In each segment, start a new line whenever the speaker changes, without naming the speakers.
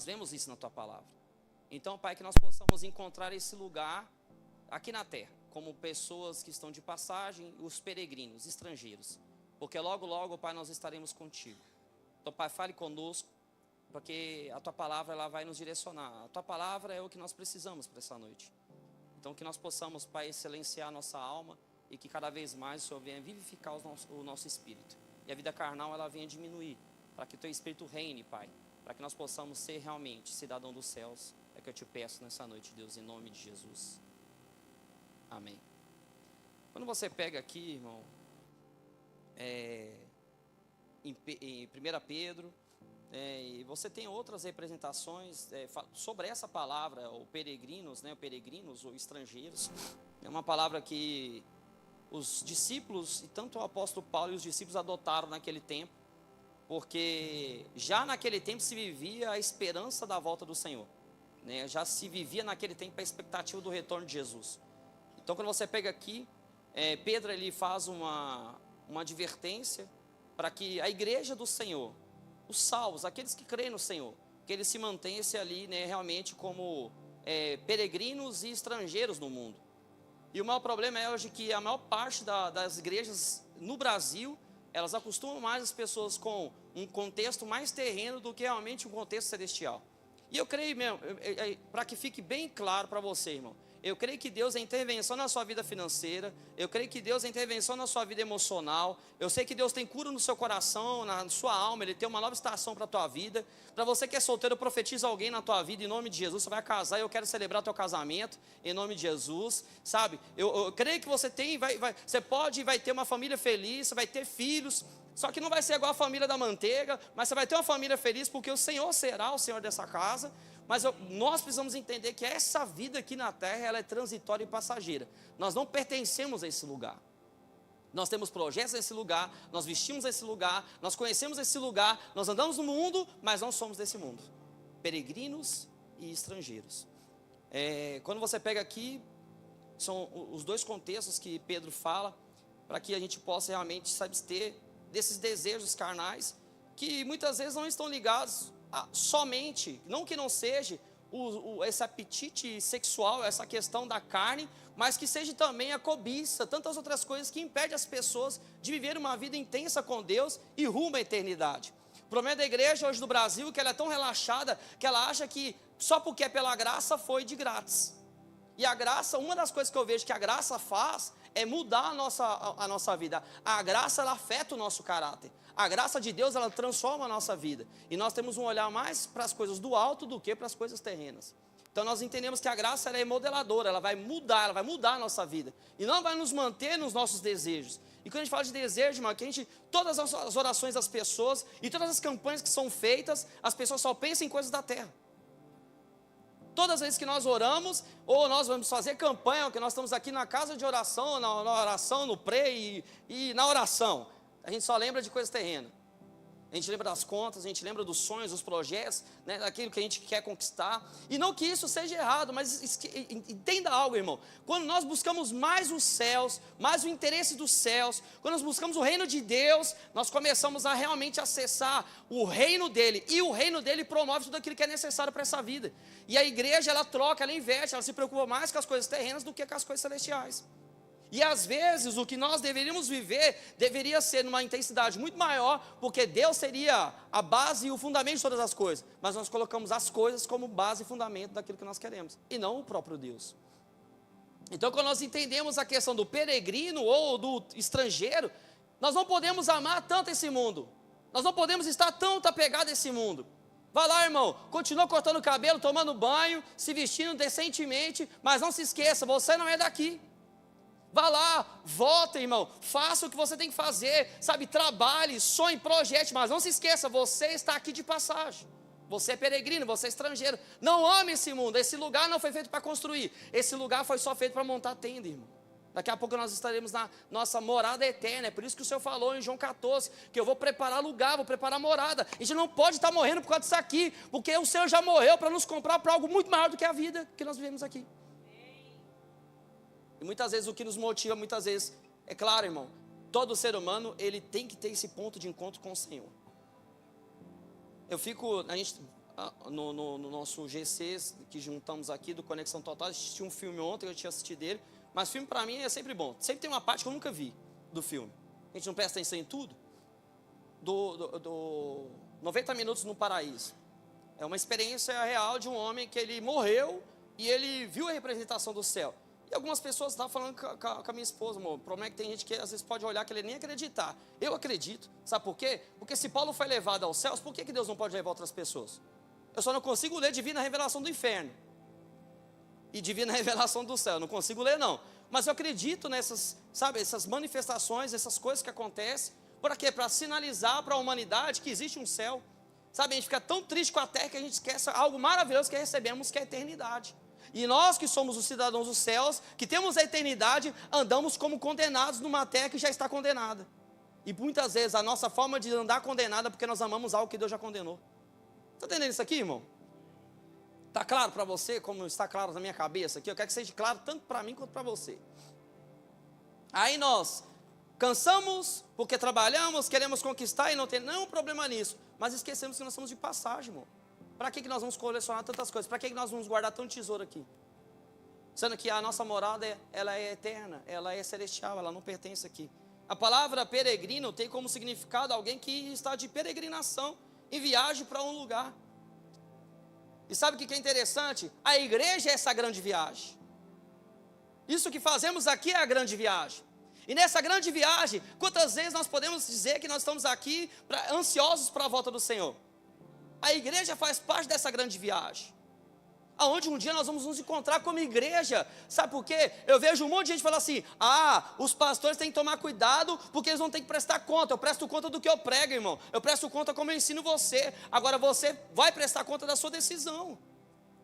nós vemos isso na tua palavra. Então, Pai, que nós possamos encontrar esse lugar aqui na terra, como pessoas que estão de passagem, os peregrinos, estrangeiros. Porque logo, logo, Pai, nós estaremos contigo. Então, Pai, fale conosco, porque a tua palavra ela vai nos direcionar. A tua palavra é o que nós precisamos para essa noite. Então, que nós possamos, Pai, excelênciar a nossa alma e que cada vez mais o Senhor venha vivificar o nosso espírito. E a vida carnal, ela venha diminuir, para que o teu espírito reine, Pai, para que nós possamos ser realmente cidadão dos céus. É que eu te peço nessa noite, Deus, em nome de Jesus. Amém. Quando você pega aqui, irmão, em 1 Pedro, e você tem outras representações sobre essa palavra, o peregrinos, ou estrangeiros. É uma palavra que os discípulos, e tanto o apóstolo Paulo e os discípulos adotaram naquele tempo, porque já naquele tempo se vivia a esperança da volta do Senhor, né? Já se vivia naquele tempo a expectativa do retorno de Jesus. Então, quando você pega aqui, Pedro ele faz uma advertência para que a igreja do Senhor, os salvos, aqueles que creem no Senhor, que eles se mantenham ali, né, realmente como peregrinos e estrangeiros no mundo. E o maior problema é hoje que a maior parte das igrejas no Brasil, elas acostumam mais as pessoas com um contexto mais terreno do que realmente um contexto celestial. E eu creio mesmo, para que fique bem claro para você, irmão, eu creio que Deus é intervenção na sua vida financeira, eu creio que Deus é intervenção na sua vida emocional, eu sei que Deus tem cura no seu coração, na sua alma, Ele tem uma nova estação para a tua vida. Para você que é solteiro, profetiza alguém na tua vida, em nome de Jesus, você vai casar, eu quero celebrar teu casamento, em nome de Jesus, sabe? Eu creio que você tem, você vai ter uma família feliz, você vai ter filhos, só que não vai ser igual a família da manteiga, mas você vai ter uma família feliz, porque o Senhor será o Senhor dessa casa. Mas nós precisamos entender que essa vida aqui na terra, ela é transitória e passageira. Nós não pertencemos a esse lugar. Nós temos projetos nesse lugar, nós vestimos esse lugar, nós conhecemos esse lugar, nós andamos no mundo, mas não somos desse mundo. Peregrinos e estrangeiros. Quando você pega aqui, são os dois contextos que Pedro fala, para que a gente possa realmente se abster desses desejos carnais, que muitas vezes não estão ligados somente, não que não seja esse apetite sexual, essa questão da carne, mas que seja também a cobiça, tantas outras coisas que impedem as pessoas de viver uma vida intensa com Deus e rumo à eternidade. O problema da igreja hoje do Brasil é que ela é tão relaxada que ela acha que só porque é pela graça foi de grátis. E a graça, uma das coisas que eu vejo que a graça faz é mudar a nossa vida. A graça, ela afeta o nosso caráter. A graça de Deus, ela transforma a nossa vida. E nós temos um olhar mais para as coisas do alto do que para as coisas terrenas. Então nós entendemos que a graça ela é modeladora, ela vai mudar a nossa vida. E não vai nos manter nos nossos desejos. E quando a gente fala de desejo, irmão, que todas as orações das pessoas e todas as campanhas que são feitas, as pessoas só pensam em coisas da terra. Todas as vezes que nós oramos, ou nós vamos fazer campanha, que nós estamos aqui na casa de oração, na oração, no pre e na oração, a gente só lembra de coisas terrenas. A gente lembra das contas, a gente lembra dos sonhos, dos projetos, né, daquilo que a gente quer conquistar. E não que isso seja errado, mas entenda algo, irmão. Quando nós buscamos mais os céus, mais o interesse dos céus, quando nós buscamos o reino de Deus, nós começamos a realmente acessar o reino dele. E o reino dele promove tudo aquilo que é necessário para essa vida. E a igreja, ela troca, ela inverte, ela se preocupa mais com as coisas terrenas do que com as coisas celestiais. E às vezes o que nós deveríamos viver deveria ser numa intensidade muito maior, porque Deus seria a base e o fundamento de todas as coisas. Mas nós colocamos as coisas como base e fundamento daquilo que nós queremos, e não o próprio Deus. Então, quando nós entendemos a questão do peregrino ou do estrangeiro, nós não podemos amar tanto esse mundo. Nós não podemos estar tanto apegados a esse mundo. Vai lá, irmão, continua cortando o cabelo, tomando banho, se vestindo decentemente, mas não se esqueça, você não é daqui. Vá lá, volta, irmão, faça o que você tem que fazer, sabe, trabalhe, sonhe, projete, mas não se esqueça, você está aqui de passagem, você é peregrino, você é estrangeiro, não ame esse mundo, esse lugar não foi feito para construir, esse lugar foi só feito para montar tenda, irmão. Daqui a pouco nós estaremos na nossa morada eterna, é por isso que o Senhor falou em João 14, que eu vou preparar lugar, vou preparar morada. A gente não pode estar morrendo por causa disso aqui, porque o Senhor já morreu para nos comprar para algo muito maior do que a vida que nós vivemos aqui. E muitas vezes o que nos motiva, muitas vezes, é claro, irmão, todo ser humano, ele tem que ter esse ponto de encontro com o Senhor. no nosso GC, que juntamos aqui, do Conexão Total, assisti um filme ontem, eu tinha assistido dele, mas filme para mim é sempre bom. Sempre tem uma parte que eu nunca vi do filme. A gente não presta atenção em tudo. Do 90 Minutos no Paraíso. É uma experiência real de um homem que ele morreu e ele viu a representação do céu. E algumas pessoas estavam falando com a minha esposa, amor, o problema é que tem gente que às vezes pode olhar que ele nem acreditar. Eu acredito. Sabe por quê? Porque se Paulo foi levado aos céus, por que Deus não pode levar outras pessoas? Eu só não consigo ler Divina Revelação do Inferno e Divina Revelação do Céu. Eu não consigo ler, não. Mas eu acredito nessas, sabe, essas manifestações, essas coisas que acontecem. Para quê? Para sinalizar para a humanidade que existe um céu. Sabe, a gente fica tão triste com a terra que a gente esquece algo maravilhoso que recebemos, que é a eternidade. E nós que somos os cidadãos dos céus, que temos a eternidade, andamos como condenados numa terra que já está condenada. E muitas vezes a nossa forma de andar condenada é porque nós amamos algo que Deus já condenou. Está entendendo isso aqui, irmão? Está claro para você, como está claro na minha cabeça aqui? Eu quero que seja claro tanto para mim quanto para você. Aí nós cansamos porque trabalhamos, queremos conquistar e não tem nenhum problema nisso. Mas esquecemos que nós somos de passagem, irmão. Para que nós vamos colecionar tantas coisas? Para que nós vamos guardar tanto tesouro aqui? Sendo que a nossa morada, ela é eterna, ela é celestial, ela não pertence aqui. A palavra peregrino tem como significado alguém que está de peregrinação, em viagem para um lugar. E sabe o que é interessante? A igreja é essa grande viagem. Isso que fazemos aqui é a grande viagem. E nessa grande viagem, quantas vezes nós podemos dizer que nós estamos aqui ansiosos para a volta do Senhor? A igreja faz parte dessa grande viagem, aonde um dia nós vamos nos encontrar como igreja. Sabe por quê? Eu vejo um monte de gente falar assim: os pastores têm que tomar cuidado, porque eles vão ter que prestar conta. Eu presto conta do que eu prego, irmão. Eu presto conta como eu ensino você. Agora você vai prestar conta da sua decisão.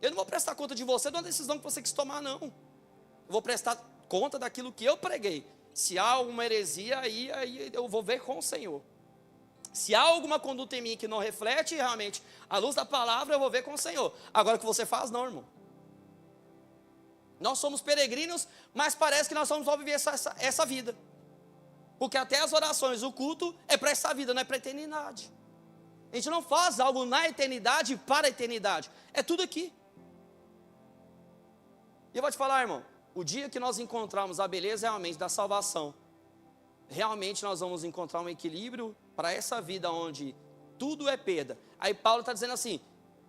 Eu não vou prestar conta de você de uma decisão que você quis tomar, não. Eu vou prestar conta daquilo que eu preguei. Se há alguma heresia, aí eu vou ver com o Senhor. Se há alguma conduta em mim que não reflete realmente a luz da palavra, eu vou ver com o Senhor. Agora o que você faz, não, irmão. Nós somos peregrinos, mas parece que nós vamos viver essa vida. Porque até as orações, o culto é para essa vida, não é para a eternidade. A gente não faz algo na eternidade para a eternidade. É tudo aqui. E eu vou te falar, irmão, o dia que nós encontrarmos a beleza realmente da salvação, realmente nós vamos encontrar um equilíbrio para essa vida onde tudo é perda. Aí Paulo está dizendo assim: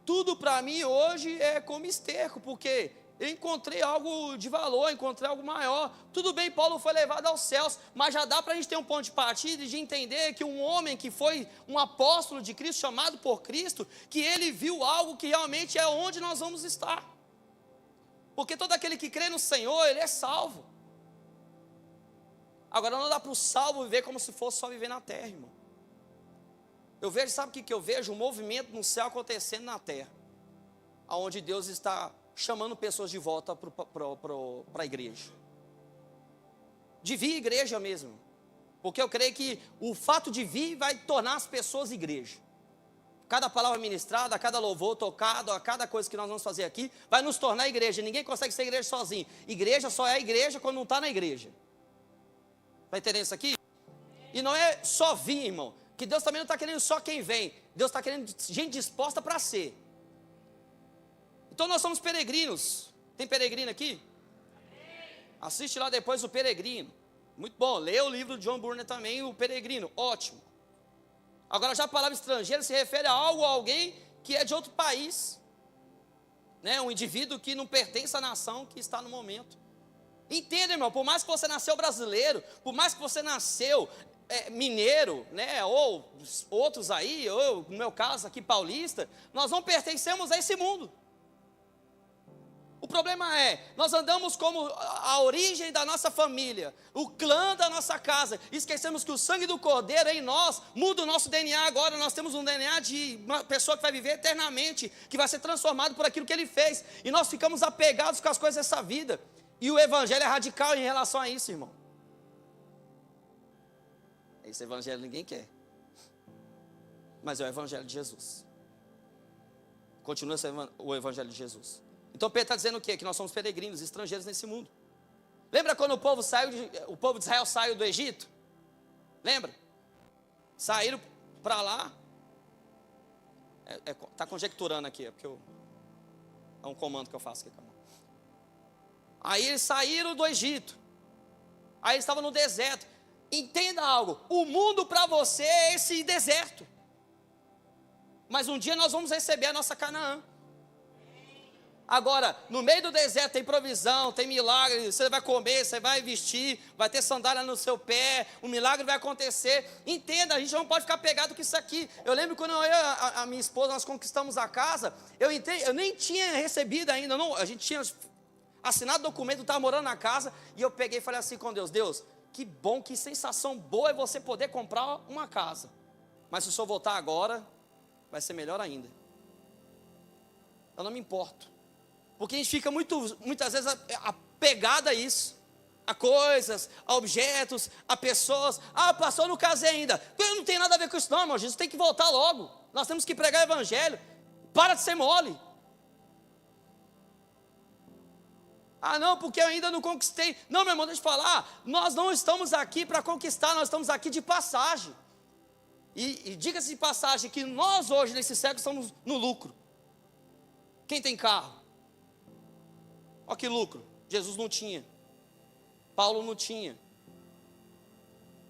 tudo para mim hoje é como esterco, porque eu encontrei algo de valor, encontrei algo maior. Tudo bem, Paulo foi levado aos céus, mas já dá para a gente ter um ponto de partida e de entender que um homem que foi um apóstolo de Cristo, chamado por Cristo, que ele viu algo que realmente é onde nós vamos estar. Porque todo aquele que crê no Senhor, ele é salvo. Agora não dá para o salvo viver como se fosse só viver na terra, irmão. Eu vejo, sabe o que eu vejo? Um movimento no céu acontecendo na terra, onde Deus está chamando pessoas de volta para a igreja. De vir igreja mesmo. Porque eu creio que o fato de vir vai tornar as pessoas igreja. Cada palavra ministrada, cada louvor tocado, a cada coisa que nós vamos fazer aqui, vai nos tornar igreja. Ninguém consegue ser igreja sozinho. Igreja só é igreja quando não está na igreja. Está entendendo isso aqui? E não é só vir, irmão. Que Deus também não está querendo só quem vem. Deus está querendo gente disposta para ser. Então nós somos peregrinos. Tem peregrino aqui? Assiste lá depois o Peregrino. Muito bom. Leia o livro de John Burner também, o Peregrino. Ótimo. Agora já a palavra estrangeiro se refere a algo, a alguém que é de outro país. Né? Um indivíduo que não pertence à nação que está no momento. Entenda, irmão, por mais que você nasceu brasileiro, por mais que você nasceu mineiro, né, ou outros aí, ou no meu caso aqui paulista, nós não pertencemos a esse mundo. O problema é, nós andamos como a origem da nossa família, o clã da nossa casa, esquecemos que o sangue do Cordeiro em nós muda o nosso DNA. Agora nós temos um DNA de uma pessoa que vai viver eternamente, que vai ser transformado por aquilo que ele fez, e nós ficamos apegados com as coisas dessa vida. E o evangelho é radical em relação a isso, irmão. Esse evangelho ninguém quer. Mas é o evangelho de Jesus. Continua sendo o evangelho de Jesus. Então Pedro está dizendo o quê? Que nós somos peregrinos, estrangeiros nesse mundo. Lembra quando o povo de Israel saiu do Egito? Lembra? Saíram para lá. Tá conjecturando aqui, é porque é um comando que eu faço aqui com a mão. Aí eles saíram do Egito. Aí eles estavam no deserto. Entenda algo, o mundo para você é esse deserto. Mas um dia nós vamos receber a nossa Canaã. Agora, no meio do deserto tem provisão, tem milagre, você vai comer, você vai vestir, vai ter sandália no seu pé, o milagre vai acontecer. Entenda, a gente não pode ficar pegado com isso aqui. Eu lembro quando eu e a minha esposa, nós conquistamos a casa, eu nem tinha recebido ainda, não, a gente tinha assinado documento, estava morando na casa, e eu peguei e falei assim com Deus, Deus, que bom, que sensação boa é você poder comprar uma casa. Mas se o senhor voltar agora, vai ser melhor ainda. Eu não me importo. Porque a gente fica muitas vezes apegado a isso, a coisas, a objetos, a pessoas. Ah, pastor, eu não casei ainda. Não tem nada a ver com isso não, irmão. Jesus tem que voltar logo. Nós temos que pregar o evangelho. Para de ser mole. Ah, não, porque eu ainda não conquistei. Não, meu irmão, deixa eu falar. Nós não estamos aqui para conquistar, nós estamos aqui de passagem. E diga-se de passagem que nós hoje, nesse século, estamos no lucro. Quem tem carro? Olha que lucro, Jesus não tinha, Paulo não tinha.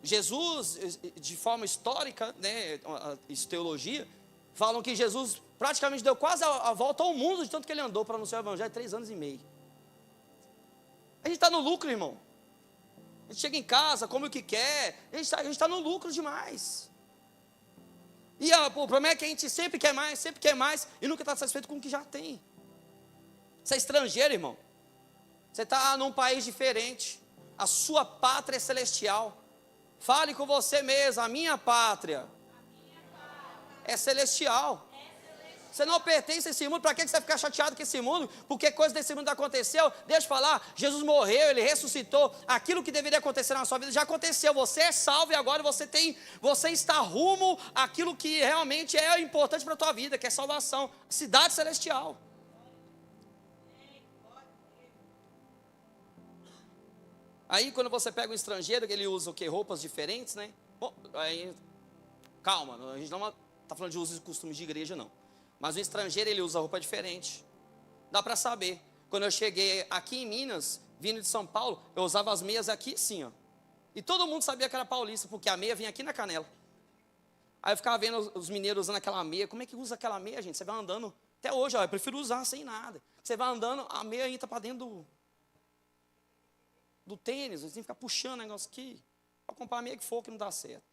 Jesus, de forma histórica, né, teologia, falam que Jesus praticamente deu quase a volta ao mundo, de tanto que ele andou para anunciar o evangelho, 3 anos e meio. A gente está no lucro, irmão. A gente chega em casa, come o que quer, a gente está no lucro demais. E o problema é que a gente sempre quer mais, e nunca está satisfeito com o que já tem. Você é estrangeiro, irmão. Você está num país diferente. A sua pátria é celestial. Fale com você mesmo, a minha pátria é celestial. Você não pertence a esse mundo. Para que você vai ficar chateado com esse mundo? Porque coisa desse mundo aconteceu. Deixa eu falar, Jesus morreu, Ele ressuscitou. Aquilo que deveria acontecer na sua vida já aconteceu. Você é salvo e agora você está rumo àquilo que realmente é importante para a tua vida, que é salvação. Cidade celestial. Aí quando você pega um estrangeiro, ele usa o quê? Roupas diferentes, né? Bom, aí, calma, a gente não está falando de usos e costumes de igreja, não. Mas o estrangeiro, ele usa roupa diferente. Dá para saber. Quando eu cheguei aqui em Minas, vindo de São Paulo, eu usava as meias aqui assim, ó. E todo mundo sabia que era paulista, porque a meia vinha aqui na canela. Aí eu ficava vendo os mineiros usando aquela meia. Como é que usa aquela meia, gente? Você vai andando, até hoje, ó, eu prefiro usar sem nada. Você vai andando, a meia entra para dentro do tênis, você tem que ficar puxando o negócio aqui. Para comprar a meia que for, que não dá certo.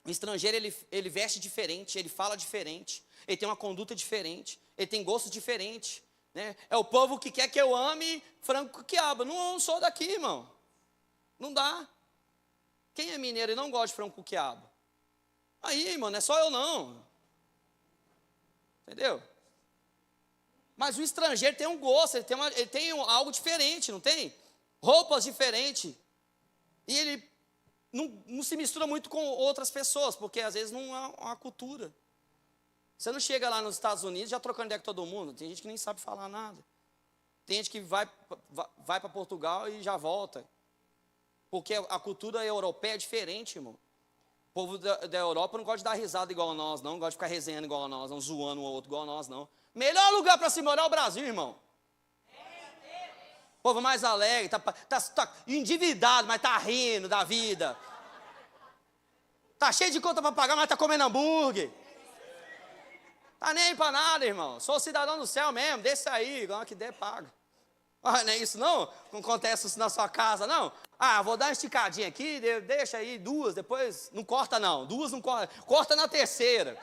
O estrangeiro, ele veste diferente, ele fala diferente, ele tem uma conduta diferente, ele tem gosto diferente, né? É o povo que quer que eu ame frango com quiabo. Não sou daqui, irmão. Não dá. Quem é mineiro e não gosta de frango com quiabo? Aí, mano, não é só eu não. Entendeu? Mas o estrangeiro tem um gosto, ele tem algo diferente, não tem? Roupas diferentes. E ele não se mistura muito com outras pessoas, porque às vezes não há uma cultura. Você não chega lá nos Estados Unidos já trocando ideia com todo mundo. Tem gente que nem sabe falar nada. Tem gente que vai para Portugal e já volta. Porque a cultura europeia é diferente, irmão. O povo da Europa não gosta de dar risada igual a nós, não gosta de ficar resenhando igual a nós, não zoando um ou outro igual a nós, não. Melhor lugar para se morar é o Brasil, irmão. Povo mais alegre, tá endividado, mas tá rindo da vida. Tá cheio de conta para pagar, mas tá comendo hambúrguer. Tá nem aí para nada, irmão. Sou cidadão do céu mesmo, deixa aí, igual que der, paga. Ah, não é isso não? Não acontece isso na sua casa, não? Ah, vou dar uma esticadinha aqui, deixa aí 2, depois não corta não. 2 não corta, corta na terceira.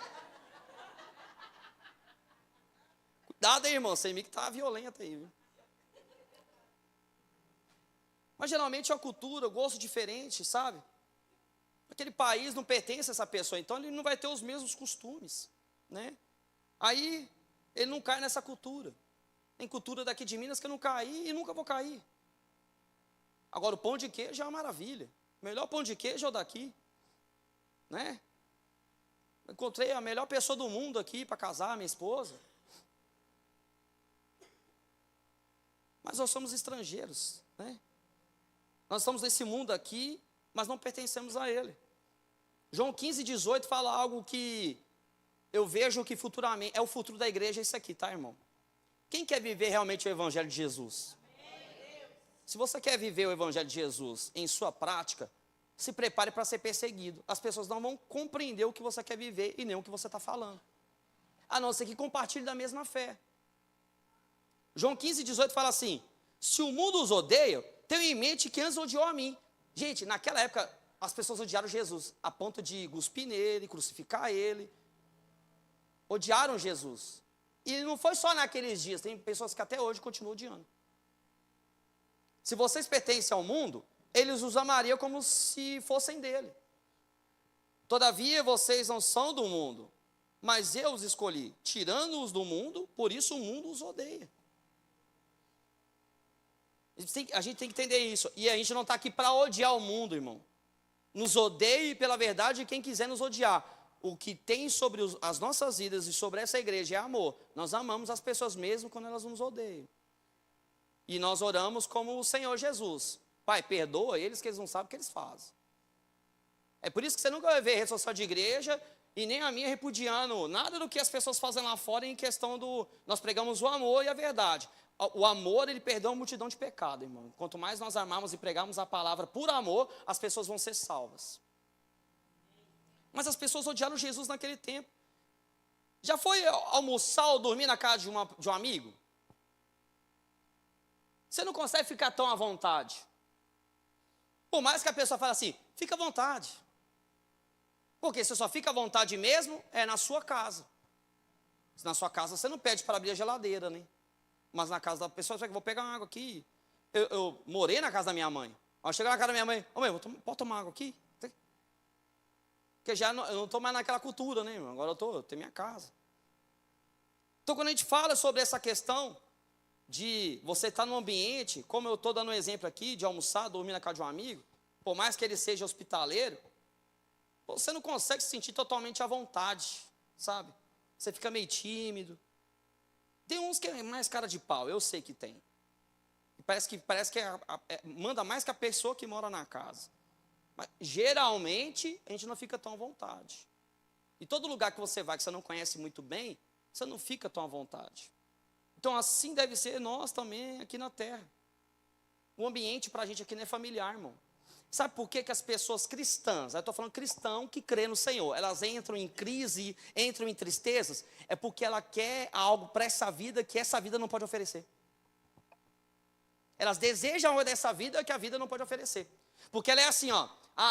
Cuidado aí, irmão, você que tá violento aí, viu? Mas geralmente é uma cultura, um gosto diferente, sabe? Aquele país não pertence a essa pessoa, então ele não vai ter os mesmos costumes, né? Aí ele não cai nessa cultura. Tem cultura daqui de Minas que eu não caí e nunca vou cair. Agora o pão de queijo é uma maravilha. O melhor pão de queijo é o daqui, né? Encontrei a melhor pessoa do mundo aqui para casar, minha esposa. Mas nós somos estrangeiros, né? Nós estamos nesse mundo aqui, mas não pertencemos a ele. João 15, 18 fala algo que eu vejo que futuramente, é o futuro da igreja isso aqui, tá, irmão? Quem quer viver realmente o evangelho de Jesus? Se você quer viver o evangelho de Jesus em sua prática, se prepare para ser perseguido. As pessoas não vão compreender o que você quer viver e nem o que você está falando. A não ser que compartilhe da mesma fé. João 15:18 fala assim: se o mundo os odeia, tenham em mente que antes odiou a mim. Gente, naquela época, as pessoas odiaram Jesus, a ponto de cuspir nele, crucificar ele. Odiaram Jesus. E não foi só naqueles dias, tem pessoas que até hoje continuam odiando. Se vocês pertencem ao mundo, eles os amariam como se fossem dele. Todavia, vocês não são do mundo, mas eu os escolhi, tirando-os do mundo, por isso o mundo os odeia. A gente tem que entender isso. E a gente não está aqui para odiar o mundo, irmão. Nos odeie pela verdade quem quiser nos odiar. O que tem sobre as nossas vidas e sobre essa igreja é amor. Nós amamos as pessoas mesmo quando elas nos odeiam. E nós oramos como o Senhor Jesus. Pai, perdoa eles que eles não sabem o que eles fazem. É por isso que você nunca vai ver rede social de igreja e nem a minha repudiando nada do que as pessoas fazem lá fora em questão do... Nós pregamos o amor e a verdade. O amor, ele perdoa uma multidão de pecado, irmão. Quanto mais nós amarmos e pregarmos a palavra por amor, as pessoas vão ser salvas. Mas as pessoas odiaram Jesus naquele tempo. Já foi almoçar ou dormir na casa de um amigo? Você não consegue ficar tão à vontade. Por mais que a pessoa fale assim, fica à vontade. Porque você só fica à vontade mesmo na sua casa. Na sua casa você não pede para abrir a geladeira, né? Mas na casa da pessoa, você vou pegar uma água aqui. Eu morei na casa da minha mãe. Ao chegar na casa da minha mãe, ô mãe, pode tomar água aqui? Porque já eu não estou mais naquela cultura, né, irmão? Agora eu tenho minha casa. Então, quando a gente fala sobre essa questão de você estar num ambiente, como eu estou dando um exemplo aqui, de almoçar, dormir na casa de um amigo, por mais que ele seja hospitaleiro, você não consegue se sentir totalmente à vontade, sabe? Você fica meio tímido. Tem uns que é mais cara de pau, eu sei que tem. E parece que manda mais que a pessoa que mora na casa. Mas, geralmente, a gente não fica tão à vontade. E todo lugar que você vai, que você não conhece muito bem, você não fica tão à vontade. Então, assim deve ser nós também aqui na terra. O ambiente para a gente aqui não é familiar, irmão. Sabe por que as pessoas cristãs, eu estou falando cristão que crê no Senhor, elas entram em crise, entram em tristezas, é porque ela quer algo para essa vida que essa vida não pode oferecer. Elas desejam algo dessa vida que a vida não pode oferecer. Porque ela é assim, ó,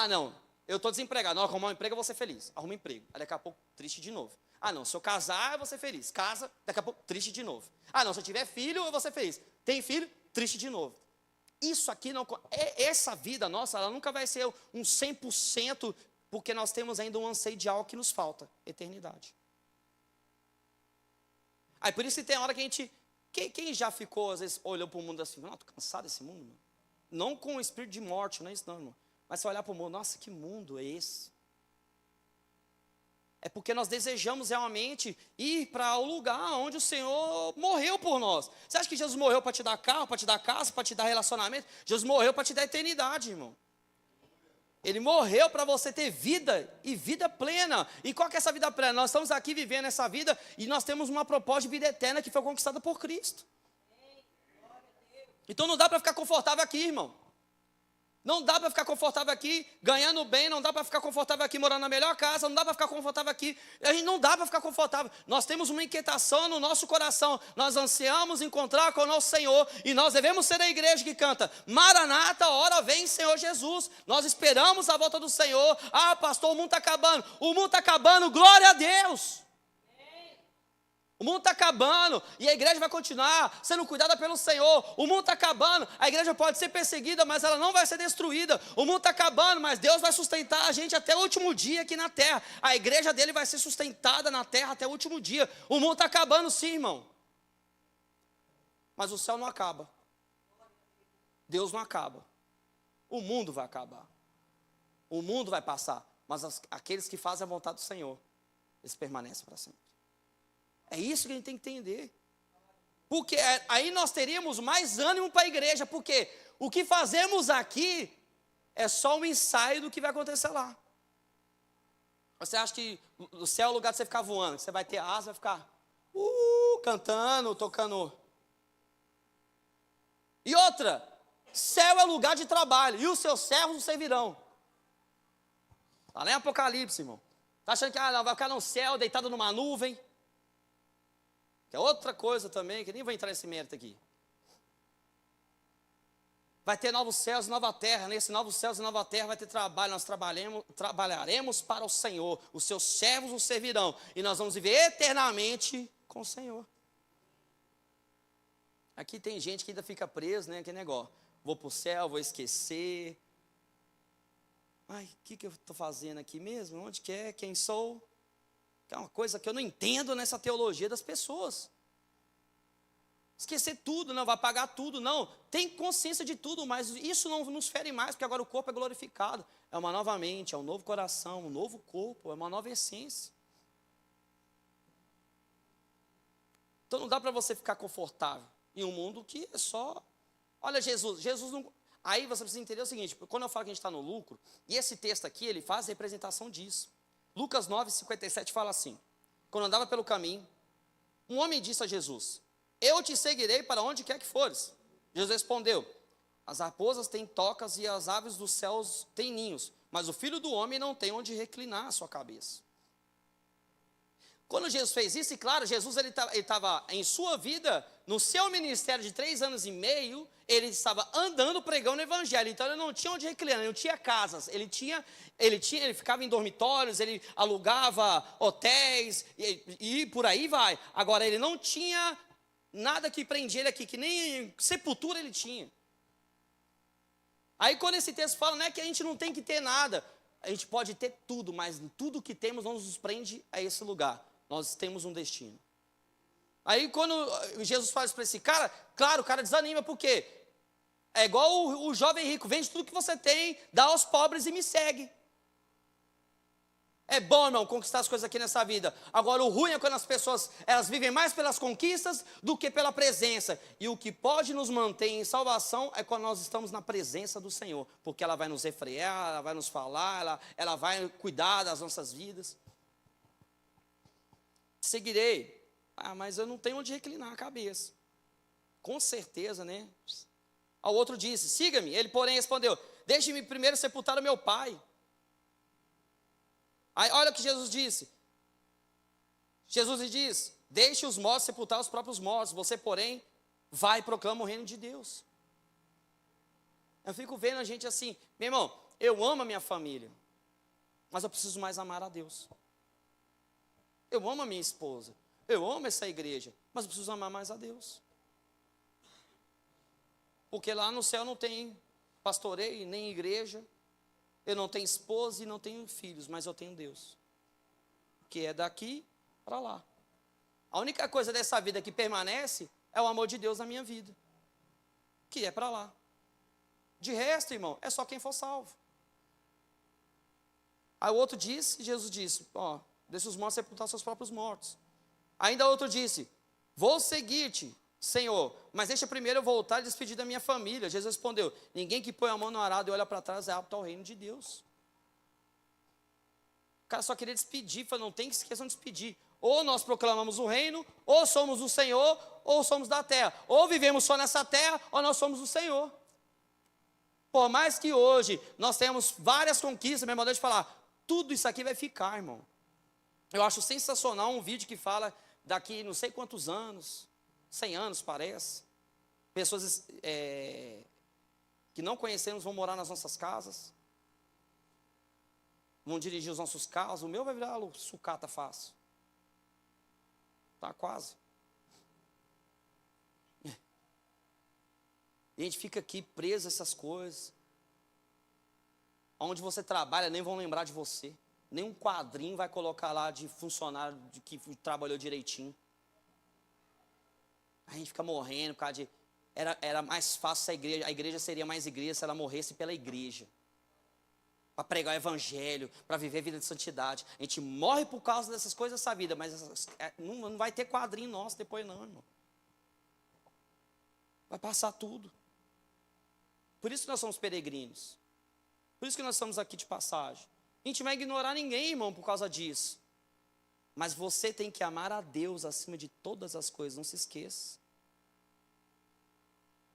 não, eu estou desempregado, não, arrumar um emprego eu vou ser feliz, arruma um emprego, aí daqui a pouco triste de novo. Não, se eu casar eu vou ser feliz, casa, daqui a pouco triste de novo. Não, se eu tiver filho eu vou ser feliz, tem filho, triste de novo. Isso aqui não, essa vida nossa, ela nunca vai ser um 100%, porque nós temos ainda um anseio de algo que nos falta, eternidade. Aí por isso que tem hora que a gente, quem já ficou, às vezes, olhou para o mundo assim, estou cansado desse mundo, mano. Não com o espírito de morte, não é isso não, irmão. Mas você olhar para o mundo, nossa, que mundo é esse? É porque nós desejamos realmente ir para o lugar onde o Senhor morreu por nós. Você acha que Jesus morreu para te dar carro, para te dar casa, para te dar relacionamento? Jesus morreu para te dar eternidade, irmão. Ele morreu para você ter vida e vida plena. E qual que é essa vida plena? Nós estamos aqui vivendo essa vida e nós temos uma proposta de vida eterna que foi conquistada por Cristo. Então não dá para ficar confortável aqui, irmão. Não dá para ficar confortável aqui, ganhando bem, não dá para ficar confortável aqui, morando na melhor casa, não dá para ficar confortável aqui, a gente não dá para ficar confortável. Nós temos uma inquietação no nosso coração, nós ansiamos encontrar com o nosso Senhor, e nós devemos ser a igreja que canta, Maranata, ora vem Senhor Jesus. Nós esperamos a volta do Senhor. Pastor, o mundo está acabando, glória a Deus. O mundo está acabando e a igreja vai continuar sendo cuidada pelo Senhor. O mundo está acabando, a igreja pode ser perseguida, mas ela não vai ser destruída. O mundo está acabando, mas Deus vai sustentar a gente até o último dia aqui na terra. A igreja dele vai ser sustentada na terra até o último dia. O mundo está acabando sim, irmão. Mas o céu não acaba. Deus não acaba. O mundo vai acabar. O mundo vai passar. Mas aqueles que fazem a vontade do Senhor, eles permanecem para sempre. É isso que a gente tem que entender. Porque aí nós teríamos mais ânimo para a igreja. Porque o que fazemos aqui é só um ensaio do que vai acontecer lá. Você acha que o céu é o lugar de você ficar voando, que você vai ter asa, vai ficar cantando, tocando. E outra, céu é lugar de trabalho, e os seus servos o servirão. Está lá em Apocalipse, irmão. Está achando que não, vai ficar no céu, deitado numa nuvem? Que é outra coisa também, que nem vou entrar nesse mérito aqui. Vai ter novos céus e nova terra. Nesse novos céus e nova terra vai ter trabalho. Nós trabalharemos para o Senhor. Os seus servos o servirão. E nós vamos viver eternamente com o Senhor. Aqui tem gente que ainda fica preso, né? Que negócio. Vou para o céu, vou esquecer. Ai, o que eu estou fazendo aqui mesmo? Onde que é? Quem sou? Que é uma coisa que eu não entendo nessa teologia das pessoas. Esquecer tudo, não, vai apagar tudo, não. Tem consciência de tudo, mas isso não nos fere mais, porque agora o corpo é glorificado. É uma nova mente, é um novo coração, um novo corpo, é uma nova essência. Então não dá para você ficar confortável em um mundo que é só... Olha Jesus não... Aí você precisa entender o seguinte, quando eu falo que a gente está no lucro, e esse texto aqui, ele faz representação disso. Lucas 9:57 fala assim, quando andava pelo caminho, um homem disse a Jesus, eu te seguirei para onde quer que fores. Jesus respondeu, as raposas têm tocas e as aves dos céus têm ninhos, mas o filho do homem não tem onde reclinar a sua cabeça. Quando Jesus fez isso, e claro, Jesus ele estava em sua vida, no seu ministério de 3 anos e meio, ele estava andando pregando o evangelho, então ele não tinha onde reclinar, ele não tinha casas, ele ficava em dormitórios, ele alugava hotéis, e por aí vai. Agora, ele não tinha nada que prendia ele aqui, que nem sepultura ele tinha. Aí quando esse texto fala, não é que a gente não tem que ter nada, a gente pode ter tudo, mas tudo que temos não nos prende a esse lugar. Nós temos um destino. Aí quando Jesus fala isso para esse cara, claro, o cara desanima, por quê? É igual o jovem rico, vende tudo que você tem, dá aos pobres e me segue. É bom, irmão, conquistar as coisas aqui nessa vida. Agora, o ruim é quando as pessoas, elas vivem mais pelas conquistas do que pela presença. E o que pode nos manter em salvação é quando nós estamos na presença do Senhor. Porque ela vai nos refrear, ela vai nos falar, ela vai cuidar das nossas vidas. Seguirei. Ah, mas eu não tenho onde reclinar a cabeça. Com certeza, né? Ao outro disse, siga-me. Ele, porém, respondeu, deixe-me primeiro sepultar o meu pai. Aí, olha o que Jesus disse. Jesus lhe diz, deixe os mortos sepultar os próprios mortos. Você, porém, vai e proclama o reino de Deus. Eu fico vendo a gente assim, meu irmão, eu amo a minha família, mas eu preciso mais amar a Deus. Eu amo a minha esposa, eu amo essa igreja, mas eu preciso amar mais a Deus. Porque lá no céu não tem pastoreio, nem igreja, eu não tenho esposa e não tenho filhos, mas eu tenho Deus, que é daqui para lá. A única coisa dessa vida que permanece é o amor de Deus na minha vida, que é para lá. De resto, irmão, é só quem for salvo. Aí o outro disse, Jesus disse, ó, deixa os mortos sepultar seus próprios mortos. Ainda outro disse, vou seguir-te, Senhor, mas deixa primeiro eu voltar e despedir da minha família. Jesus respondeu, ninguém que põe a mão no arado e olha para trás é apto ao reino de Deus. O cara só queria despedir, falou, não tem que esquecer de despedir. Ou nós proclamamos o reino, ou somos o Senhor, ou somos da terra. Ou vivemos só nessa terra, ou nós somos o Senhor. Por mais que hoje nós tenhamos várias conquistas, meu irmão, deixa eu falar, tudo isso aqui vai ficar, irmão. Eu acho sensacional um vídeo que fala daqui não sei quantos anos, 100 anos parece, pessoas que não conhecemos vão morar nas nossas casas, vão dirigir os nossos carros, o meu vai virar sucata fácil. Tá quase. E a gente fica aqui preso a essas coisas. Onde você trabalha, nem vão lembrar de você. Nem um quadrinho vai colocar lá de funcionário que trabalhou direitinho. A gente fica morrendo por causa de... Era mais fácil a igreja seria mais igreja se ela morresse pela igreja. Para pregar o evangelho, para viver a vida de santidade. A gente morre por causa dessas coisas dessa vida, mas não vai ter quadrinho nosso depois não, irmão. Vai passar tudo. Por isso que nós somos peregrinos. Por isso que nós estamos aqui de passagem. A gente vai ignorar ninguém, irmão, por causa disso. Mas você tem que amar a Deus acima de todas as coisas, não se esqueça.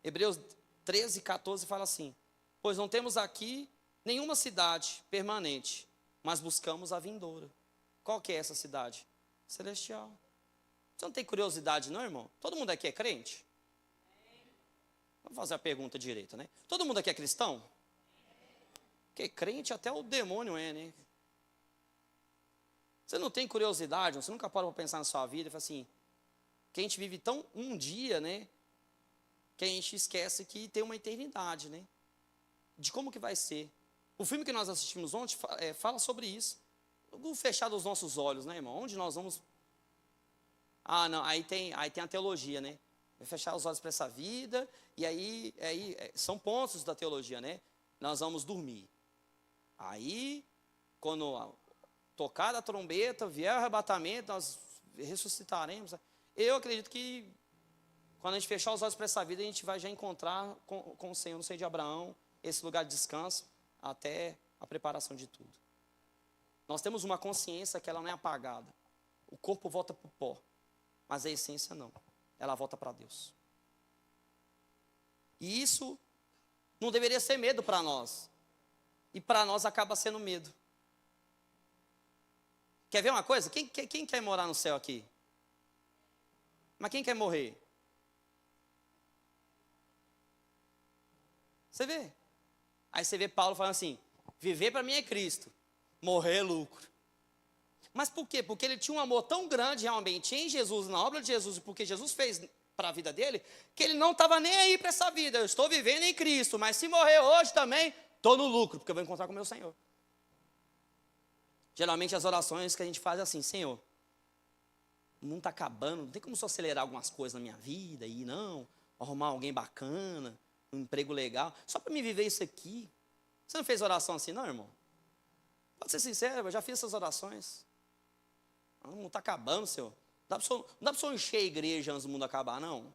Hebreus 13, 14 fala assim: pois não temos aqui nenhuma cidade permanente, mas buscamos a vindoura. Qual que é essa cidade? Celestial. Você não tem curiosidade não, irmão? Todo mundo aqui é crente? Vamos fazer a pergunta direita, né? Todo mundo aqui é cristão? Porque crente até o demônio é, né? Você não tem curiosidade, você nunca parou para pensar na sua vida e fala assim, que a gente vive tão um dia, né? Que a gente esquece que tem uma eternidade, né? De como que vai ser. O filme que nós assistimos ontem fala sobre isso. O fechar dos nossos olhos, né, irmão? Onde nós vamos... Ah, não, aí tem a teologia, né? Fechar os olhos para essa vida, e aí são pontos da teologia, né? Nós vamos dormir. Aí, quando tocar a trombeta, vier o arrebatamento, nós ressuscitaremos. Eu acredito que quando a gente fechar os olhos para essa vida, a gente vai já encontrar com o Senhor no seio de Abraão, esse lugar de descanso, até a preparação de tudo. Nós temos uma consciência que ela não é apagada. O corpo volta para o pó, mas a essência não. Ela volta para Deus. E isso não deveria ser medo para nós. E para nós acaba sendo medo. Quer ver uma coisa? Quem quer morar no céu aqui? Mas quem quer morrer? Você vê? Aí você vê Paulo falando assim, viver para mim é Cristo, morrer é lucro. Mas por quê? Porque ele tinha um amor tão grande realmente em Jesus, na obra de Jesus, porque Jesus fez para a vida dele, que ele não estava nem aí para essa vida. Eu estou vivendo em Cristo, mas se morrer hoje também, estou no lucro, porque eu vou encontrar com o meu Senhor. Geralmente as orações que a gente faz é assim, Senhor, o mundo está acabando, não tem como só acelerar algumas coisas na minha vida, e não, arrumar alguém bacana, um emprego legal, só para me viver isso aqui. Você não fez oração assim não, irmão? Pode ser sincero, eu já fiz essas orações. O mundo está acabando, Senhor. Não dá para o Senhor encher a igreja antes do mundo acabar, não.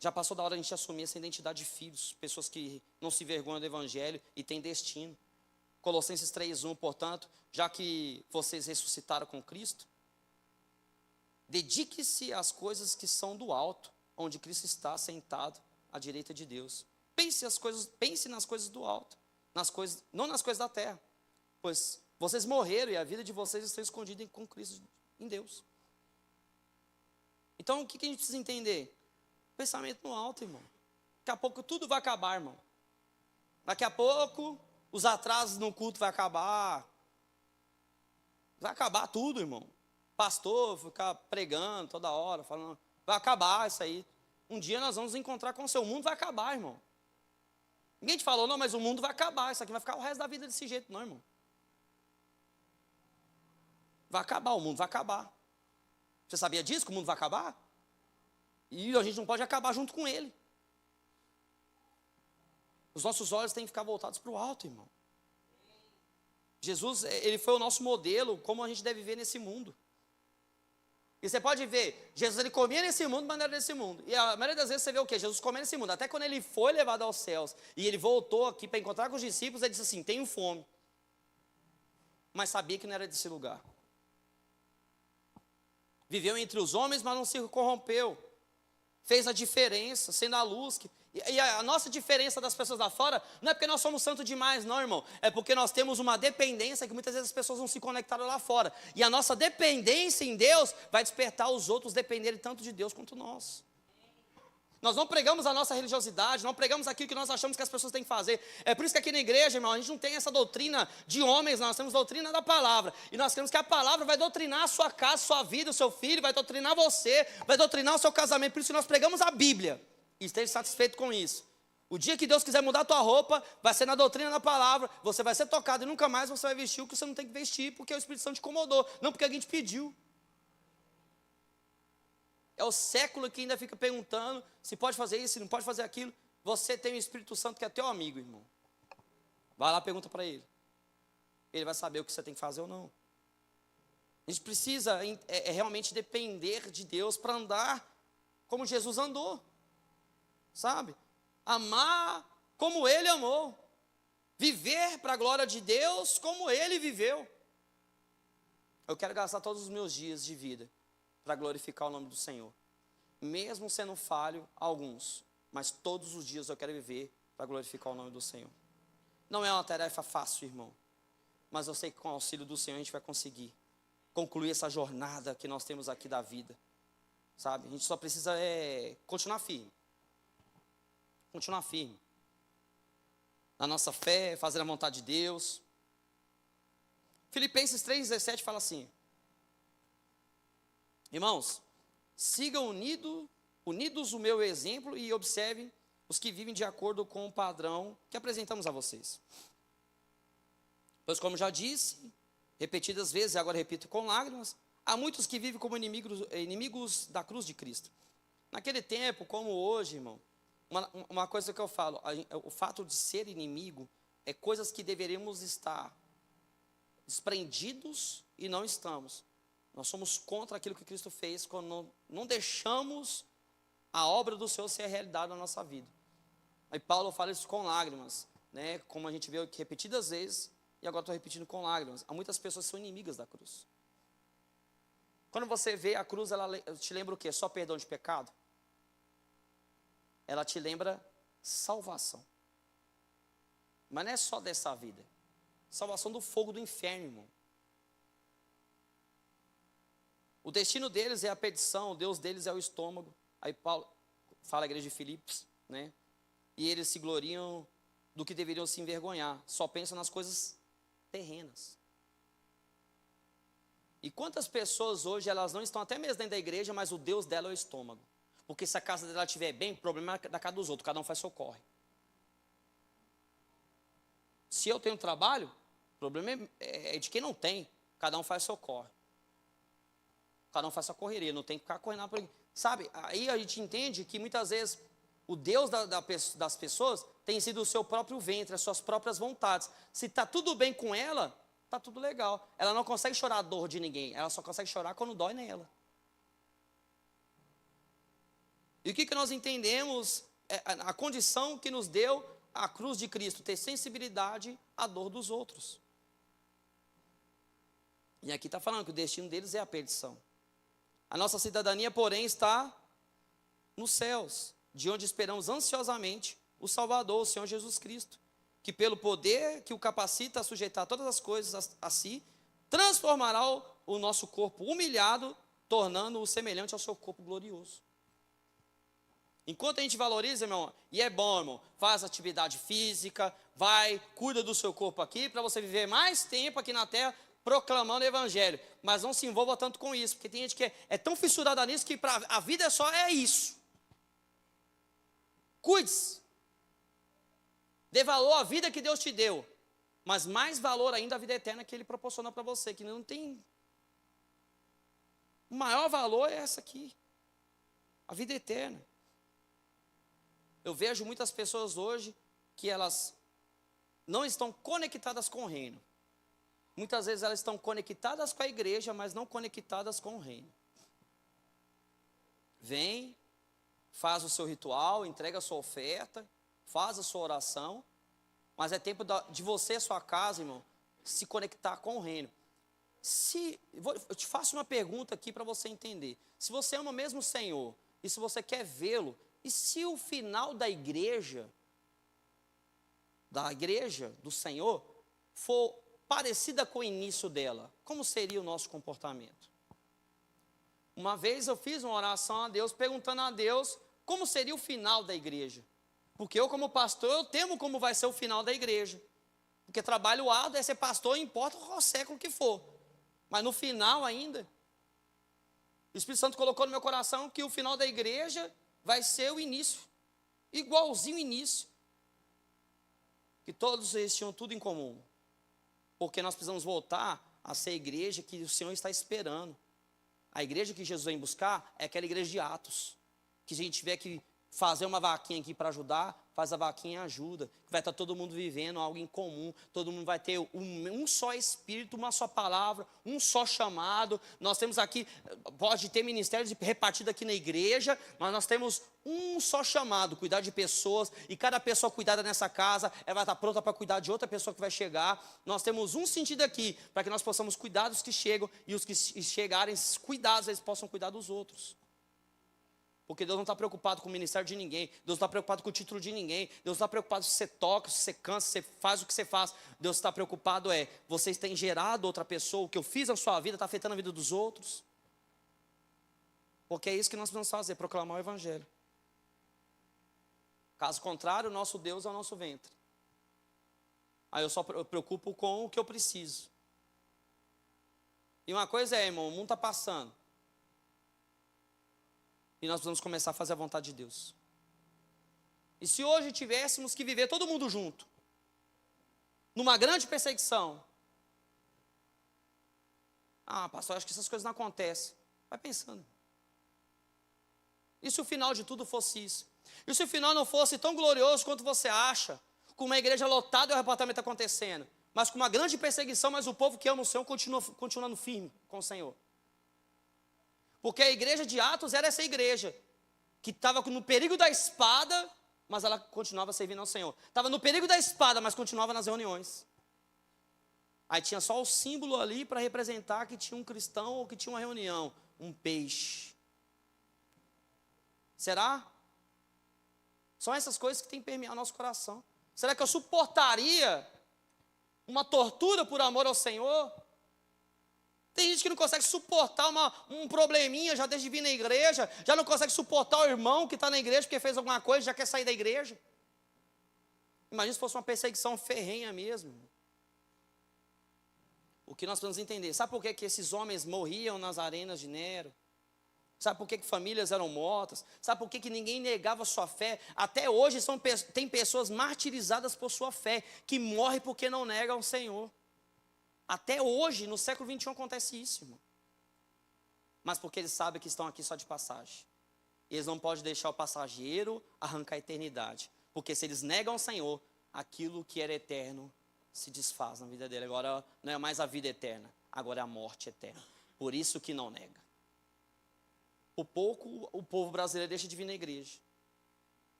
Já passou da hora de a gente assumir essa identidade de filhos, pessoas que não se envergonham do evangelho e têm destino. Colossenses 3:1, portanto, já que vocês ressuscitaram com Cristo, dedique-se às coisas que são do alto, onde Cristo está sentado à direita de Deus. Pense nas coisas do alto, não nas coisas da terra, pois vocês morreram e a vida de vocês está escondida com Cristo em Deus. Então, o que a gente precisa entender? Pensamento no alto, irmão. Daqui a pouco tudo vai acabar, irmão. Daqui a pouco os atrasos no culto vai acabar. Vai acabar tudo, irmão. Pastor ficar pregando toda hora, falando, vai acabar isso aí. Um dia nós vamos encontrar com o seu mundo, vai acabar, irmão. Ninguém te falou, não, mas o mundo vai acabar, isso aqui vai ficar o resto da vida desse jeito, não, irmão. Vai acabar, o mundo vai acabar. Você sabia disso, que o mundo vai acabar? E a gente não pode acabar junto com ele. Os nossos olhos têm que ficar voltados para o alto, irmão. Jesus, ele foi o nosso modelo, como a gente deve viver nesse mundo. E você pode ver, Jesus ele comia nesse mundo, mas não era nesse mundo. E a maioria das vezes você vê o quê? Jesus comia nesse mundo. Até quando ele foi levado aos céus e ele voltou aqui para encontrar com os discípulos, ele disse assim, tenho fome. Mas sabia que não era desse lugar. Viveu entre os homens, mas não se corrompeu. Fez a diferença, sendo a luz. E a nossa diferença das pessoas lá fora, não é porque nós somos santos demais, não, irmão. É porque nós temos uma dependência que muitas vezes as pessoas não se conectaram lá fora. E a nossa dependência em Deus vai despertar os outros dependerem tanto de Deus quanto nós. Nós não pregamos a nossa religiosidade, não pregamos aquilo que nós achamos que as pessoas têm que fazer. É por isso que aqui na igreja, irmão, a gente não tem essa doutrina de homens, nós temos doutrina da palavra. E nós queremos que a palavra vai doutrinar a sua casa, a sua vida, o seu filho, vai doutrinar você, vai doutrinar o seu casamento. Por isso que nós pregamos a Bíblia. E esteja satisfeito com isso. O dia que Deus quiser mudar a tua roupa, vai ser na doutrina da palavra, você vai ser tocado e nunca mais você vai vestir o que você não tem que vestir, porque o Espírito Santo te incomodou, não porque alguém te pediu. É o século que ainda fica perguntando se pode fazer isso, se não pode fazer aquilo. Você tem o Espírito Santo que é teu amigo, irmão. Vai lá, pergunta para ele. Ele vai saber o que você tem que fazer ou não. A gente precisa realmente depender de Deus para andar como Jesus andou. Sabe? amar como Ele amou, viver para a glória de Deus como Ele viveu. Eu quero gastar todos os meus dias de vida para glorificar o nome do Senhor, mesmo sendo falho alguns, mas todos os dias eu quero viver para glorificar o nome do Senhor. Não é uma tarefa fácil, irmão, mas eu sei que com o auxílio do Senhor a gente vai conseguir concluir essa jornada que nós temos aqui da vida, sabe? A gente só precisa continuar firme na nossa fé, fazer a vontade de Deus. Filipenses 3,17 fala assim: irmãos, sigam unidos o meu exemplo e observem os que vivem de acordo com o padrão que apresentamos a vocês. Pois, como já disse repetidas vezes, e agora repito com lágrimas, há muitos que vivem como inimigos da cruz de Cristo. Naquele tempo, como hoje, irmão, uma coisa que eu falo, o fato de ser inimigo é coisas que deveríamos estar desprendidos e não estamos. Nós somos contra aquilo que Cristo fez quando não deixamos a obra do Senhor ser a realidade na nossa vida. Aí Paulo fala isso com lágrimas, né? Como a gente vê aqui repetidas vezes, e agora estou repetindo com lágrimas. Há muitas pessoas que são inimigas da cruz. Quando você vê a cruz, ela te lembra o quê? Só perdão de pecado? Ela te lembra salvação. Mas não é só dessa vida. Salvação do fogo do inferno, irmão. O destino deles é a perdição, o Deus deles é o estômago. Aí Paulo fala à igreja de Filipos, né? E eles se gloriam do que deveriam se envergonhar. Só pensam nas coisas terrenas. E quantas pessoas hoje, elas não estão até mesmo dentro da igreja, mas o Deus dela é o estômago. Porque se a casa dela estiver bem, o problema é da casa dos outros, cada um faz seu corre. Se eu tenho trabalho, o problema é de quem não tem, cada um faz seu corre. Cada um faz sua correria, não tem que ficar correndo por aí. Sabe, aí a gente entende que muitas vezes o Deus das pessoas tem sido o seu próprio ventre, as suas próprias vontades. Se está tudo bem com ela, está tudo legal. Ela não consegue chorar a dor de ninguém, ela só consegue chorar quando dói nela. E o que nós entendemos, a condição que nos deu a cruz de Cristo, ter sensibilidade à dor dos outros. E aqui está falando que o destino deles é a perdição. A nossa cidadania, porém, está nos céus, de onde esperamos ansiosamente o Salvador, o Senhor Jesus Cristo, que pelo poder que o capacita a sujeitar todas as coisas a si, transformará o nosso corpo humilhado, tornando-o semelhante ao seu corpo glorioso. Enquanto a gente valoriza, irmão, e é bom, irmão, faz atividade física, vai, cuida do seu corpo aqui, para você viver mais tempo aqui na terra, proclamando o evangelho. Mas não se envolva tanto com isso, porque tem gente que é tão fissurada nisso que a vida é isso. Cuide-se. Dê valor à vida que Deus te deu, mas mais valor ainda à vida eterna que Ele proporciona para você, que não tem... O maior valor é essa aqui, a vida eterna. Eu vejo muitas pessoas hoje que elas não estão conectadas com o reino. Muitas vezes elas estão conectadas com a igreja, mas não conectadas com o reino. Vem, faz o seu ritual, entrega a sua oferta, faz a sua oração, mas é tempo de você e a sua casa, irmão, se conectar com o reino. Eu te faço uma pergunta aqui para você entender. Se você ama mesmo o Senhor, e se você quer vê-lo, e se o final da igreja do Senhor, for parecida com o início dela, como seria o nosso comportamento? Uma vez eu fiz uma oração a Deus, perguntando a Deus como seria o final da igreja. Porque eu, como pastor, eu temo como vai ser o final da igreja. Porque trabalho árduo é ser pastor, não importa qual século que for. Mas no final ainda, o Espírito Santo colocou no meu coração que o final da igreja vai ser o início, igualzinho o início. Que todos eles tinham tudo em comum. Porque nós precisamos voltar a ser a igreja que o Senhor está esperando. A igreja que Jesus vem buscar é aquela igreja de Atos. Que a gente tiver que fazer uma vaquinha aqui para ajudar, faz a vaquinha e ajuda. Vai estar todo mundo vivendo algo em comum, todo mundo vai ter um só espírito, uma só palavra, um só chamado. Nós temos aqui, pode ter ministérios repartidos aqui na igreja, mas nós temos um só chamado, cuidar de pessoas, e cada pessoa cuidada nessa casa, ela vai estar pronta para cuidar de outra pessoa que vai chegar. Nós temos um sentido aqui, para que nós possamos cuidar dos que chegam, e os que chegarem cuidados, eles possam cuidar dos outros. Porque Deus não está preocupado com o ministério de ninguém. Deus não está preocupado com o título de ninguém. Deus não está preocupado se você toca, se você canta, se você faz o que você faz. Deus está preocupado vocês têm gerado outra pessoa. O que eu fiz na sua vida está afetando a vida dos outros. Porque é isso que nós precisamos fazer, proclamar o evangelho. Caso contrário, o nosso Deus é o nosso ventre. Aí eu só me preocupo com o que eu preciso. E uma coisa irmão, o mundo está passando. E nós precisamos começar a fazer a vontade de Deus. E se hoje tivéssemos que viver todo mundo junto, numa grande perseguição, pastor, acho que essas coisas não acontecem. Vai pensando. E se o final de tudo fosse isso? E se o final não fosse tão glorioso quanto você acha, com uma igreja lotada e o arrebatamento acontecendo, mas com uma grande perseguição, mas o povo que ama o Senhor continuando firme com o Senhor? Porque a igreja de Atos era essa igreja, que estava no perigo da espada, mas ela continuava servindo ao Senhor. Estava no perigo da espada, mas continuava nas reuniões. Aí tinha só o símbolo ali para representar que tinha um cristão ou que tinha uma reunião. Um peixe. Será? São essas coisas que têm que permear o nosso coração. Será que eu suportaria uma tortura por amor ao Senhor? Tem gente que não consegue suportar um probleminha já desde vir na igreja, já não consegue suportar o irmão que está na igreja porque fez alguma coisa, já quer sair da igreja. Imagina se fosse uma perseguição ferrenha mesmo. O que nós precisamos entender, sabe por que esses homens morriam nas arenas de Nero? Sabe por que famílias eram mortas? Sabe por que ninguém negava a sua fé? Até hoje tem pessoas martirizadas por sua fé, que morrem porque não negam o Senhor. Até hoje, no século XXI, acontece isso, irmão. Mas porque eles sabem que estão aqui só de passagem. E eles não podem deixar o passageiro arrancar a eternidade. Porque se eles negam o Senhor, aquilo que era eterno se desfaz na vida dele. Agora não é mais a vida eterna, agora é a morte eterna. Por isso que não nega. Por pouco, o povo brasileiro deixa de vir na igreja.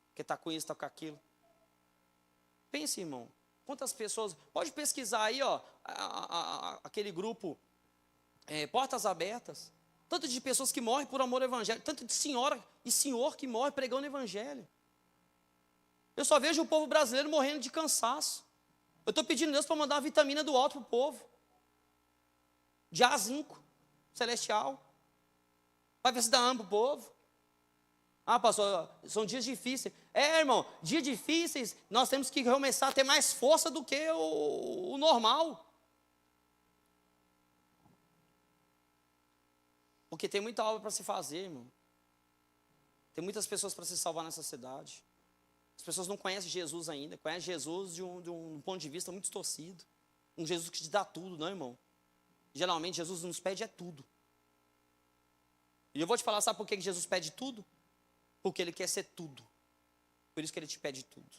Porque está com isso, está com aquilo. Pense, irmão. Quantas pessoas, pode pesquisar aí, aquele grupo, Portas Abertas, tanto de pessoas que morrem por amor ao evangelho, tanto de senhora e senhor que morre pregando o evangelho. Eu só vejo o povo brasileiro morrendo de cansaço. Eu estou pedindo a Deus para mandar uma vitamina do alto para o povo, de A5, celestial, vai ver se dá ânimo para o povo. Pastor, são dias difíceis. Irmão, dias difíceis, nós temos que começar a ter mais força do que o normal. Porque tem muita obra para se fazer, irmão. Tem muitas pessoas para se salvar nessa cidade. As pessoas não conhecem Jesus ainda, conhecem Jesus de um ponto de vista muito distorcido. Um Jesus que te dá tudo, não, irmão? Geralmente, Jesus nos pede tudo. E eu vou te falar, sabe por que Jesus pede tudo? Porque Ele quer ser tudo. Por isso que Ele te pede tudo.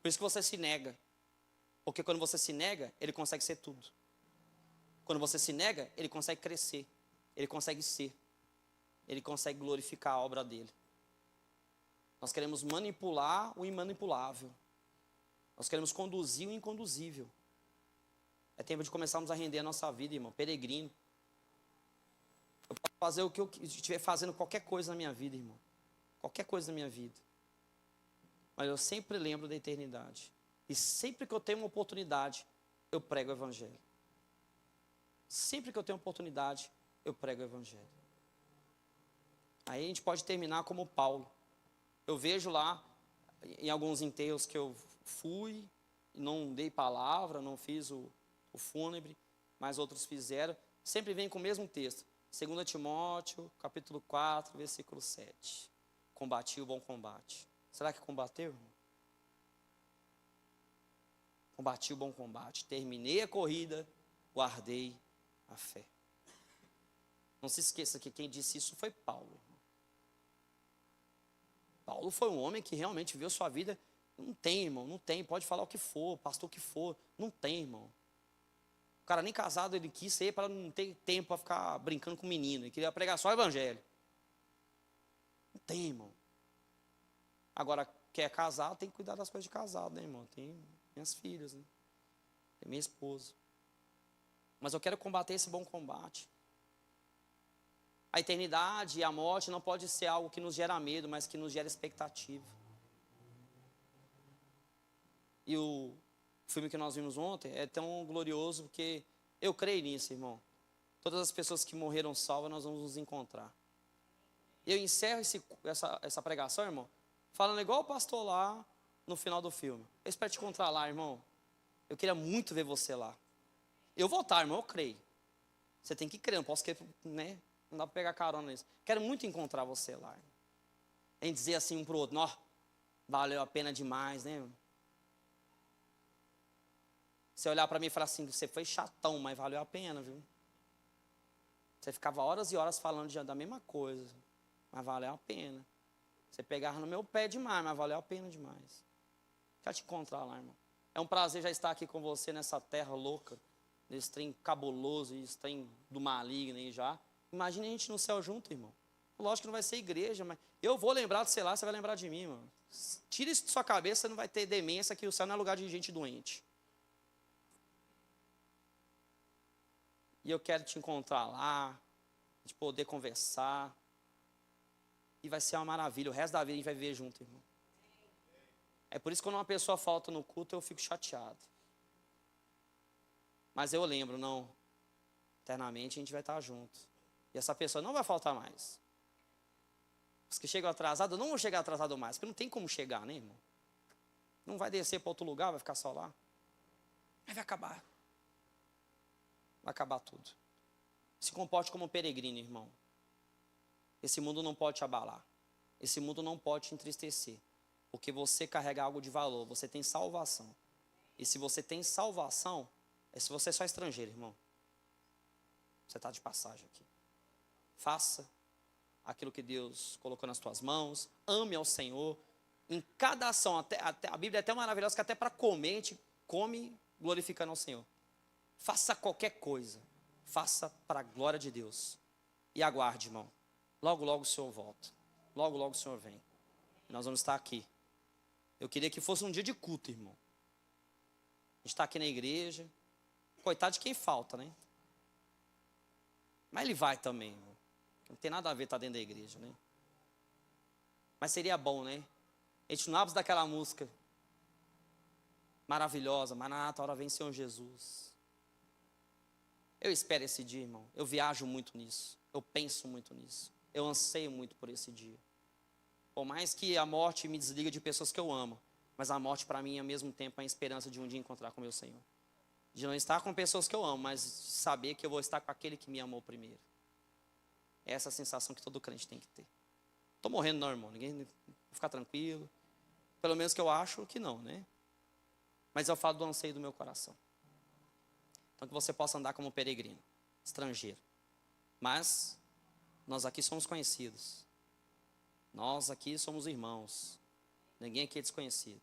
Por isso que você se nega. Porque quando você se nega, Ele consegue ser tudo. Quando você se nega, Ele consegue crescer. Ele consegue ser. Ele consegue glorificar a obra dEle. Nós queremos manipular o imanipulável. Nós queremos conduzir o inconduzível. É tempo de começarmos a render a nossa vida, irmão. Peregrino. Eu posso fazer o que eu estiver fazendo, qualquer coisa na minha vida, irmão. Qualquer coisa na minha vida. Mas eu sempre lembro da eternidade. E sempre que eu tenho uma oportunidade, eu prego o evangelho. Sempre que eu tenho oportunidade, eu prego o evangelho. Aí a gente pode terminar como Paulo. Eu vejo lá, em alguns enterros que eu fui, não dei palavra, não fiz o fúnebre, mas outros fizeram, sempre vem com o mesmo texto. 2 Timóteo, capítulo 4, versículo 7. Combati o bom combate. Será que combateu, irmão? Combati o bom combate. Terminei a corrida, guardei a fé. Não se esqueça que quem disse isso foi Paulo. Irmão. Paulo foi um homem que realmente viveu sua vida. Não tem, irmão, não tem. Pode falar o que for, pastor o que for. Não tem, irmão. O cara nem casado ele quis ser para não ter tempo para ficar brincando com o menino. Ele queria pregar só o evangelho. Não tem, irmão. Agora, quer casar, tem que cuidar das coisas de casado, né, irmão? Tem minhas filhas, né? Tem minha esposa. Mas eu quero combater esse bom combate. A eternidade e a morte não pode ser algo que nos gera medo, mas que nos gera expectativa. E o filme que nós vimos ontem é tão glorioso porque eu creio nisso, irmão. Todas as pessoas que morreram salvas, nós vamos nos encontrar. Eu encerro essa pregação, irmão, falando igual o pastor lá no final do filme. Eu espero te encontrar lá, irmão. Eu queria muito ver você lá. Eu vou estar, irmão, eu creio. Você tem que crer, não posso crer, né? Não dá para pegar carona nisso. Quero muito encontrar você lá. Irmão. Em dizer assim um pro outro, ó, valeu a pena demais, né? Irmão? Você olhar para mim e falar assim, você foi chatão, mas valeu a pena, viu? Você ficava horas e horas falando da mesma coisa, mas valeu a pena. Você pegava no meu pé demais, mas valeu a pena demais. Quero te encontrar lá, irmão. É um prazer já estar aqui com você nessa terra louca, nesse trem cabuloso, esse trem do maligno aí já. Imagina a gente no céu junto, irmão. Lógico que não vai ser igreja, mas eu vou lembrar de você lá, você vai lembrar de mim, mano. Tira isso de sua cabeça, você não vai ter demência, que o céu não é lugar de gente doente. E eu quero te encontrar lá, de poder conversar. E vai ser uma maravilha. O resto da vida a gente vai viver junto, irmão. É por isso que quando uma pessoa falta no culto, eu fico chateado. Mas eu lembro, não. Eternamente a gente vai estar junto. E essa pessoa não vai faltar mais. Os que chegam atrasados não vão chegar atrasados mais, porque não tem como chegar, né, irmão? Não vai descer para outro lugar, vai ficar só lá. Aí vai acabar. Vai acabar tudo. Se comporte como um peregrino, irmão. Esse mundo não pode te abalar. Esse mundo não pode te entristecer. Porque você carrega algo de valor. Você tem salvação. E se você tem salvação, é se você é só estrangeiro, irmão. Você está de passagem aqui. Faça aquilo que Deus colocou nas tuas mãos. Ame ao Senhor. Em cada ação, a Bíblia é até maravilhosa, que até para comer, a gente come glorificando ao Senhor. Faça qualquer coisa. Faça para a glória de Deus. E aguarde, irmão. Logo, logo o Senhor volta. Logo, logo o Senhor vem. E nós vamos estar aqui. Eu queria que fosse um dia de culto, irmão. A gente está aqui na igreja. Coitado de quem falta, né? Mas ele vai também, irmão. Não tem nada a ver estar dentro da igreja, né? Mas seria bom, né? A gente não abre daquela música maravilhosa. Maranata, hora vem Senhor Jesus. Eu espero esse dia, irmão. Eu viajo muito nisso. Eu penso muito nisso. Eu anseio muito por esse dia. Por mais que a morte me desliga de pessoas que eu amo, mas a morte para mim, ao mesmo tempo, é a esperança de um dia encontrar com meu Senhor. De não estar com pessoas que eu amo, mas saber que eu vou estar com aquele que me amou primeiro. É essa a sensação que todo crente tem que ter. Estou morrendo não, irmão. Ninguém vai ficar tranquilo. Pelo menos que eu acho que não, né? Mas eu falo do anseio do meu coração. Então que você possa andar como peregrino, estrangeiro. Mas nós aqui somos conhecidos. Nós aqui somos irmãos. Ninguém aqui é desconhecido.